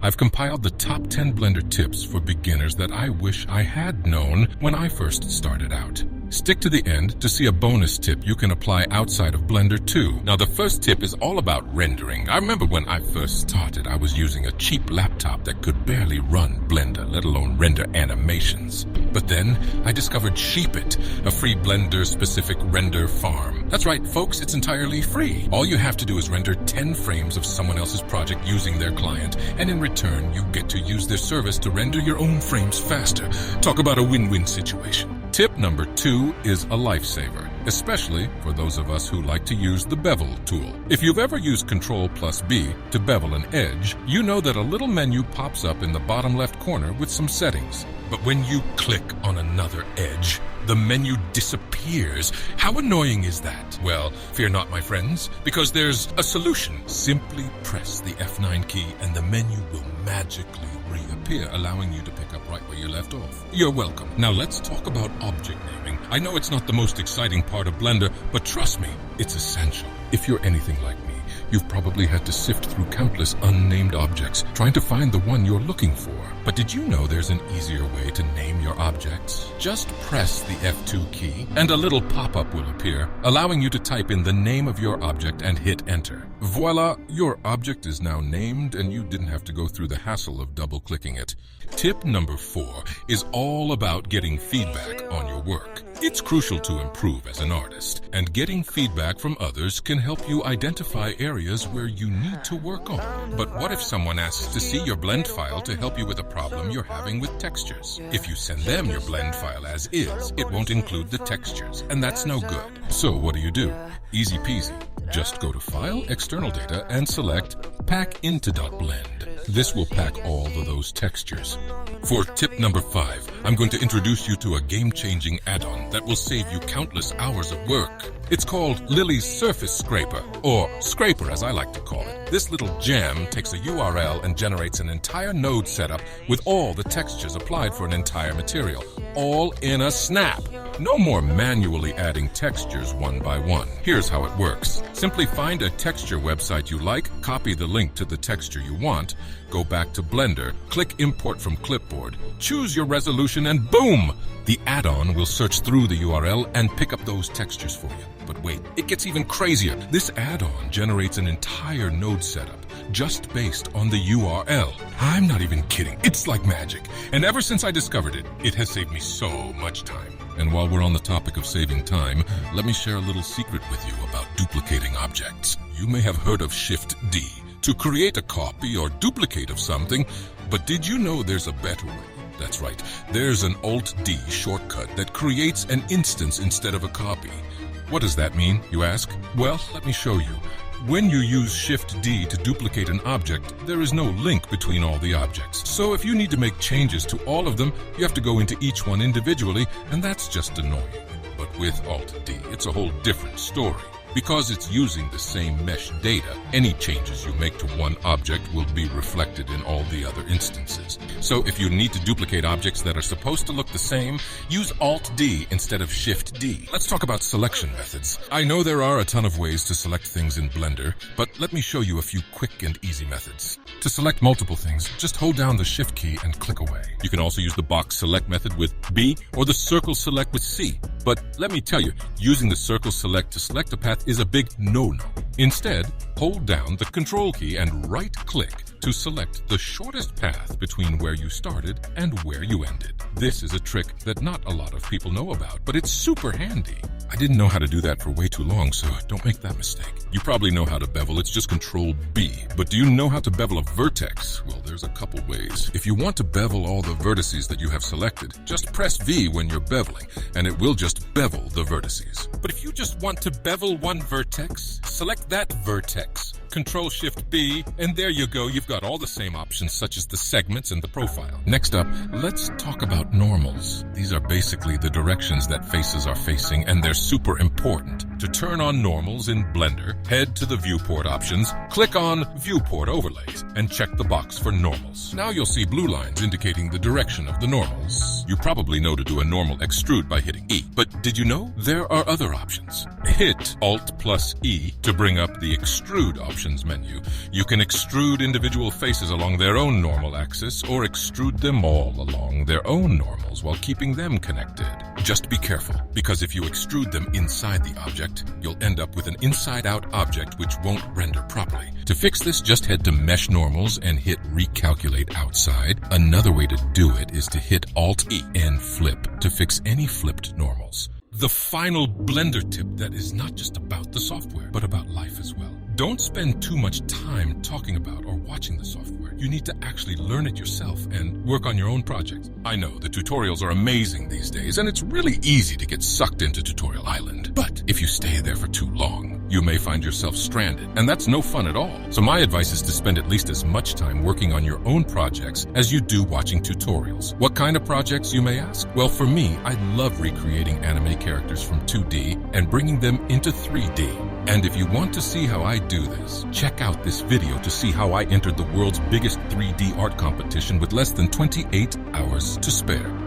I've compiled the top 10 Blender tips for beginners that I wish I had known when I first started out. Stick to the end to see a bonus tip you can apply outside of Blender too. Now the first tip is all about rendering. I remember when I first started, I was using a cheap laptop that could barely run Blender, let alone render animations. But then I discovered Sheepit, a free Blender-specific render farm. That's right, folks, it's entirely free. All you have to do is render 10 frames of someone else's project using their client, and in return, you get to use their service to render your own frames faster. Talk about a win-win situation. Tip number 2 is a lifesaver, especially for those of us who like to use the bevel tool. If you've ever used Ctrl+B to bevel an edge, you know that a little menu pops up in the bottom left corner with some settings. But when you click on another edge, the menu disappears. How annoying is that? Well, fear not, my friends, because there's a solution. Simply press the F9 key and the menu will magically reappear, allowing you to pick up right where you left off. You're welcome. Now let's talk about object naming. I know it's not the most exciting part of Blender, but trust me, it's essential. If you're anything like me, you've probably had to sift through countless unnamed objects, trying to find the one you're looking for. But did you know there's an easier way to name your objects? Just press the F2 key, and a little pop-up will appear, allowing you to type in the name of your object and hit enter. Voila, your object is now named, and you didn't have to go through the hassle of double-clicking it. Tip number 4 is all about getting feedback on your work. It's crucial to improve as an artist, and getting feedback from others can help you identify areas where you need to work on. But what if someone asks to see your blend file to help you with a problem you're having with textures? If you send them your blend file as is, it won't include the textures, and that's no good. So what do? Easy peasy. Just go to File, External Data, and select Pack into .blend. This will pack all of those textures. For tip number 5, I'm going to introduce you to a game-changing add-on that will save you countless hours of work. It's called Lily's Surface Scraper, or Scraper as I like to call it. This little gem takes a URL and generates an entire node setup with all the textures applied for an entire material, all in a snap. No more manually adding textures one by one. Here's how it works. Simply find a texture website you like, copy the link to the texture you want, go back to Blender, click Import from Clipboard, choose your resolution, and boom! The add-on will search through the URL and pick up those textures for you. But wait, it gets even crazier. This add-on generates an entire node setup just based on the URL. I'm not even kidding. It's like magic. And ever since I discovered it, it has saved me so much time. And while we're on the topic of saving time, let me share a little secret with you about duplicating objects. You may have heard of Shift-D to create a copy or duplicate of something, but did you know there's a better way? That's right, there's an Alt-D shortcut that creates an instance instead of a copy. What does that mean, you ask? Well, let me show you. When you use Shift-D to duplicate an object, there is no link between all the objects. So if you need to make changes to all of them, you have to go into each one individually, and that's just annoying. But with Alt-D, it's a whole different story. Because it's using the same mesh data, any changes you make to one object will be reflected in all the other instances. So if you need to duplicate objects that are supposed to look the same, use Alt-D instead of Shift-D. Let's talk about selection methods. I know there are a ton of ways to select things in Blender, but let me show you a few quick and easy methods. To select multiple things, just hold down the Shift key and click away. You can also use the box select method with B or the circle select with C. But let me tell you, using the circle select to select a path is a big no-no. Instead, hold down the Control key and right-click to select the shortest path between where you started and where you ended. This is a trick that not a lot of people know about, but it's super handy. I didn't know how to do that for way too long, so don't make that mistake. You probably know how to bevel, it's just Control-B. But do you know how to bevel a vertex? Well, there's a couple ways. If you want to bevel all the vertices that you have selected, just press V when you're beveling, and it will just bevel the vertices. But if you just want to bevel one vertex, select that vertex. Control-Shift-B, and there you go, you've got all the same options such as the segments and the profile. Next up, let's talk about normals. These are basically the directions that faces are facing, and they're super important. To turn on normals in Blender, head to the viewport options, click on Viewport Overlays, and check the box for normals. Now you'll see blue lines indicating the direction of the normals. You probably know to do a normal extrude by hitting E, but did you know there are other options? Hit Alt plus E to bring up the Extrude options menu. You can extrude individual faces along their own normal axis or extrude them all along their own normals while keeping them connected. Just be careful, because if you extrude them inside the object, you'll end up with an inside-out object which won't render properly. To fix this, just head to Mesh Normals and hit Recalculate Outside. Another way to do it is to hit Alt-E and flip to fix any flipped normals. The final Blender tip that is not just about the software, but about life as well. Don't spend too much time talking about or watching the software. You need to actually learn it yourself and work on your own projects. I know the tutorials are amazing these days, and it's really easy to get sucked into Tutorial Island. But if you stay there for too long, you may find yourself stranded, and that's no fun at all. So my advice is to spend at least as much time working on your own projects as you do watching tutorials. What kind of projects, you may ask? Well, for me, I love recreating anime characters from 2D and bringing them into 3D. And if you want to see how I do this, check out this video to see how I entered the world's biggest 3D art competition with less than 28 hours to spare.